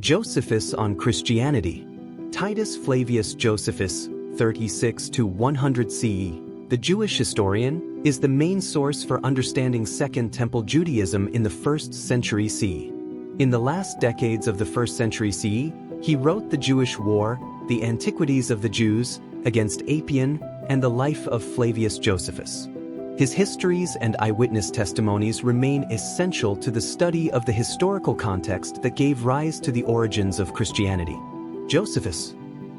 Josephus on Christianity. Titus Flavius Josephus, 36 to 100 CE, the Jewish historian, is the main source for understanding Second Temple Judaism in the 1st century CE. In the last decades of the 1st century CE, he wrote The Jewish War, The Antiquities of the Jews, Against Apion, and The Life of Flavius Josephus. His histories and eyewitness testimonies remain essential to the study of the historical context that gave rise to the origins of Christianity. Josephus.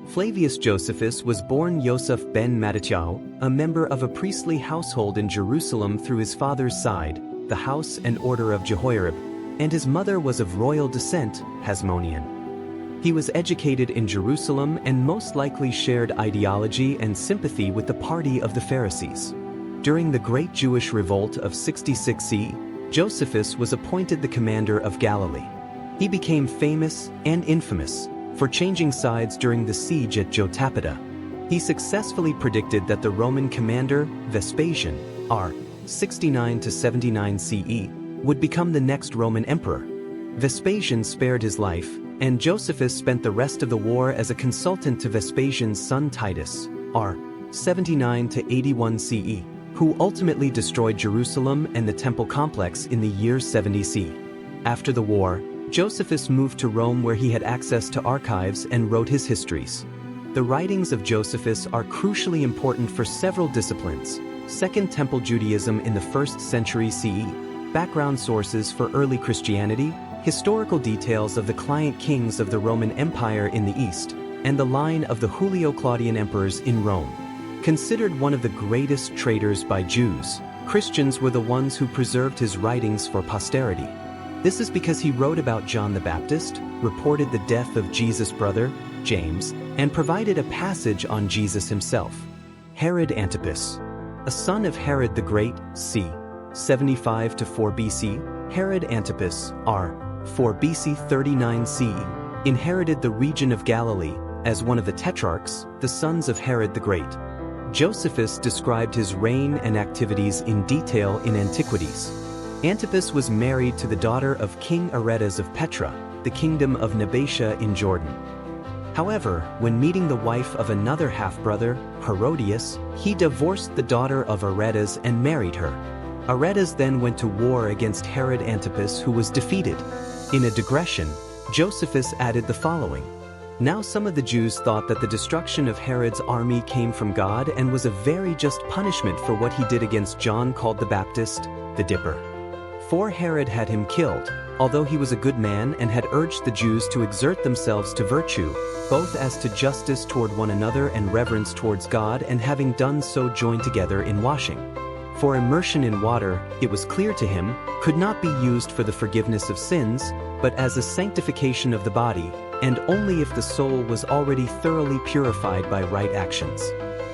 Flavius Josephus was born Yosef ben Mattatyahu, a member of a priestly household in Jerusalem through his father's side, the house and order of Jehoiarib, and his mother was of royal descent, Hasmonean. He was educated in Jerusalem and most likely shared ideology and sympathy with the party of the Pharisees. During the Great Jewish Revolt of 66 CE, Josephus was appointed the commander of Galilee. He became famous and infamous for changing sides during the siege at Jotapata. He successfully predicted that the Roman commander, Vespasian, r. 69 to 79 CE, would become the next Roman emperor. Vespasian spared his life, and Josephus spent the rest of the war as a consultant to Vespasian's son Titus, r. 79 to 81 CE, who ultimately destroyed Jerusalem and the temple complex in the year 70 CE. After the war, Josephus moved to Rome where he had access to archives and wrote his histories. The writings of Josephus are crucially important for several disciplines: Second Temple Judaism in the 1st century CE, background sources for early Christianity, historical details of the client kings of the Roman Empire in the East, and the line of the Julio-Claudian emperors in Rome. Considered one of the greatest traitors by Jews, Christians were the ones who preserved his writings for posterity. This is because he wrote about John the Baptist, reported the death of Jesus' brother, James, and provided a passage on Jesus himself. Herod Antipas, a son of Herod the Great, c. 75 to 4 BC, Herod Antipas, r. 4 BC 39 CE, inherited the region of Galilee as one of the tetrarchs, the sons of Herod the Great. Josephus described his reign and activities in detail in Antiquities. Antipas was married to the daughter of King Aretas of Petra, the kingdom of Nabatea in Jordan. However, when meeting the wife of another half-brother, Herodias, he divorced the daughter of Aretas and married her. Aretas then went to war against Herod Antipas, who was defeated. In a digression, Josephus added the following: "Now some of the Jews thought that the destruction of Herod's army came from God and was a very just punishment for what he did against John called the Baptist, the Dipper. For Herod had him killed, although he was a good man and had urged the Jews to exert themselves to virtue, both as to justice toward one another and reverence towards God, and having done so joined together in washing. For immersion in water, it was clear to him, could not be used for the forgiveness of sins, but as a sanctification of the body, and only if the soul was already thoroughly purified by right actions.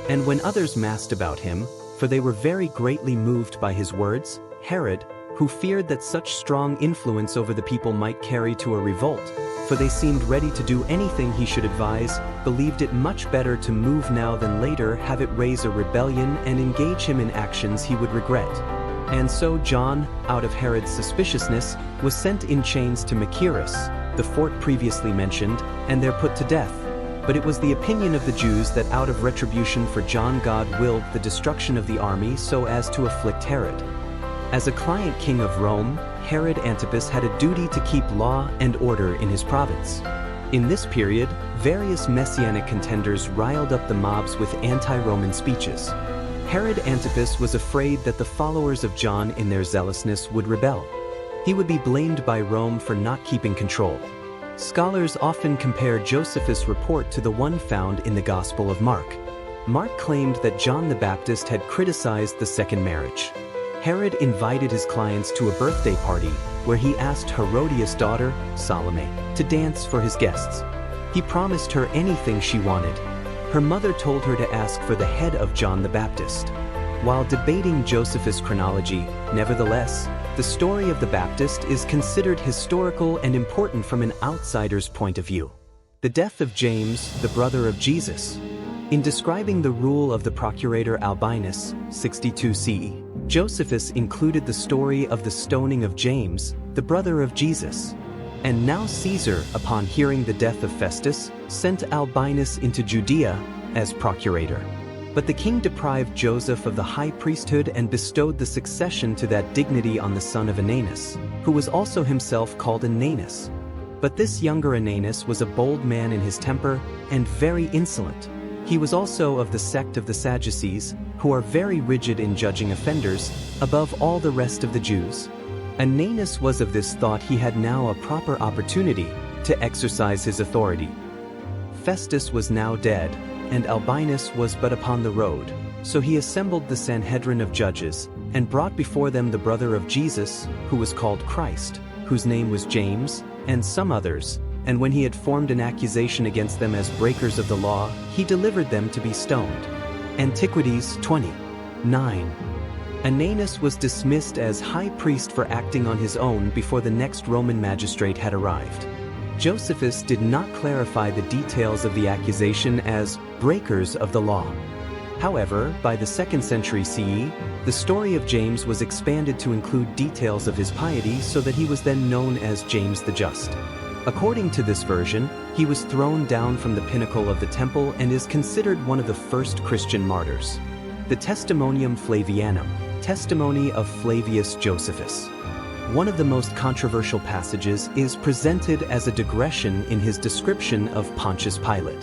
And when others massed about him, for they were very greatly moved by his words, Herod, who feared that such strong influence over the people might carry to a revolt, for they seemed ready to do anything he should advise, believed it much better to move now than later, have it raise a rebellion and engage him in actions he would regret. And so John, out of Herod's suspiciousness, was sent in chains to Machaerus, the fort previously mentioned, and there put to death. But it was the opinion of the Jews that out of retribution for John God willed the destruction of the army so as to afflict Herod. As a client king of Rome, Herod Antipas had a duty to keep law and order in his province. In this period, various messianic contenders riled up the mobs with anti-Roman speeches. Herod Antipas was afraid that the followers of John in their zealousness would rebel. He would be blamed by Rome for not keeping control. Scholars often compare Josephus' report to the one found in the Gospel of Mark. Mark claimed that John the Baptist had criticized the second marriage. Herod invited his clients to a birthday party where he asked Herodias' daughter, Salome, to dance for his guests. He promised her anything she wanted. Her mother told her to ask for the head of John the Baptist. While debating Josephus' chronology, nevertheless, the story of the Baptist is considered historical and important from an outsider's point of view. The death of James, the brother of Jesus. In describing the rule of the procurator Albinus, 62 CE, Josephus included the story of the stoning of James, the brother of Jesus. And now Caesar, upon hearing the death of Festus, sent Albinus into Judea as procurator. But the king deprived Joseph of the high priesthood and bestowed the succession to that dignity on the son of Ananus, who was also himself called Ananus. But this younger Ananus was a bold man in his temper and very insolent. He was also of the sect of the Sadducees, who are very rigid in judging offenders, above all the rest of the Jews. Ananus was of this thought he had now a proper opportunity to exercise his authority. Festus was now dead, and Albinus was but upon the road, so he assembled the Sanhedrin of judges, and brought before them the brother of Jesus, who was called Christ, whose name was James, and some others, and when he had formed an accusation against them as breakers of the law, he delivered them to be stoned. Antiquities 20:9. Ananus was dismissed as high priest for acting on his own before the next Roman magistrate had arrived. Josephus did not clarify the details of the accusation as breakers of the law. However, by the 2nd century CE, the story of James was expanded to include details of his piety so that he was then known as James the Just. According to this version, he was thrown down from the pinnacle of the temple and is considered one of the first Christian martyrs. The Testimonium Flavianum, Testimony of Flavius Josephus. One of the most controversial passages is presented as a digression in his description of Pontius Pilate.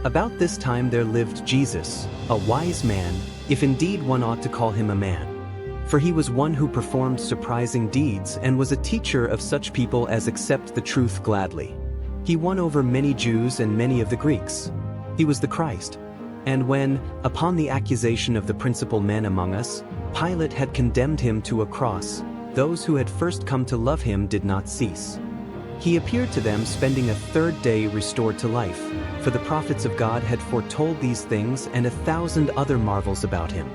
About this time there lived Jesus, a wise man, if indeed one ought to call him a man. For he was one who performed surprising deeds and was a teacher of such people as accept the truth gladly. He won over many Jews and many of the Greeks. He was the Christ. And when, upon the accusation of the principal men among us, Pilate had condemned him to a cross, those who had first come to love him did not cease. He appeared to them spending a 3rd day restored to life, for the prophets of God had foretold these things and 1,000 other marvels about him.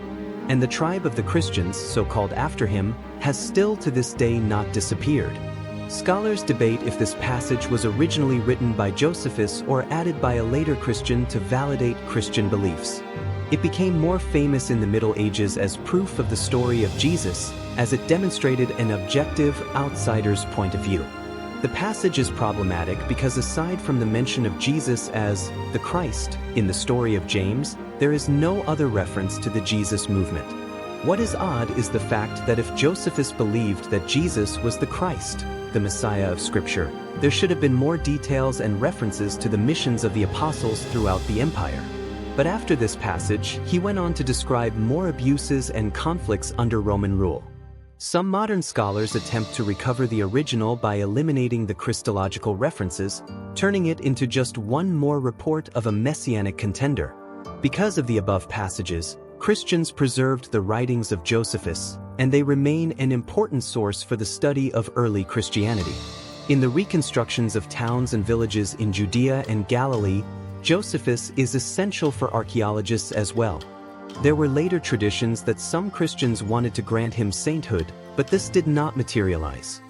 And the tribe of the Christians, so called after him, has still to this day not disappeared. Scholars debate if this passage was originally written by Josephus or added by a later Christian to validate Christian beliefs. It became more famous in the Middle Ages as proof of the story of Jesus, as it demonstrated an objective, outsider's point of view. The passage is problematic because aside from the mention of Jesus as the Christ in the story of James, there is no other reference to the Jesus movement. What is odd is the fact that if Josephus believed that Jesus was the Christ, the Messiah of Scripture, there should have been more details and references to the missions of the apostles throughout the empire. But after this passage, he went on to describe more abuses and conflicts under Roman rule. Some modern scholars attempt to recover the original by eliminating the Christological references, turning it into just one more report of a messianic contender. Because of the above passages, Christians preserved the writings of Josephus, and they remain an important source for the study of early Christianity. In the reconstructions of towns and villages in Judea and Galilee, Josephus is essential for archaeologists as well. There were later traditions that some Christians wanted to grant him sainthood, but this did not materialize.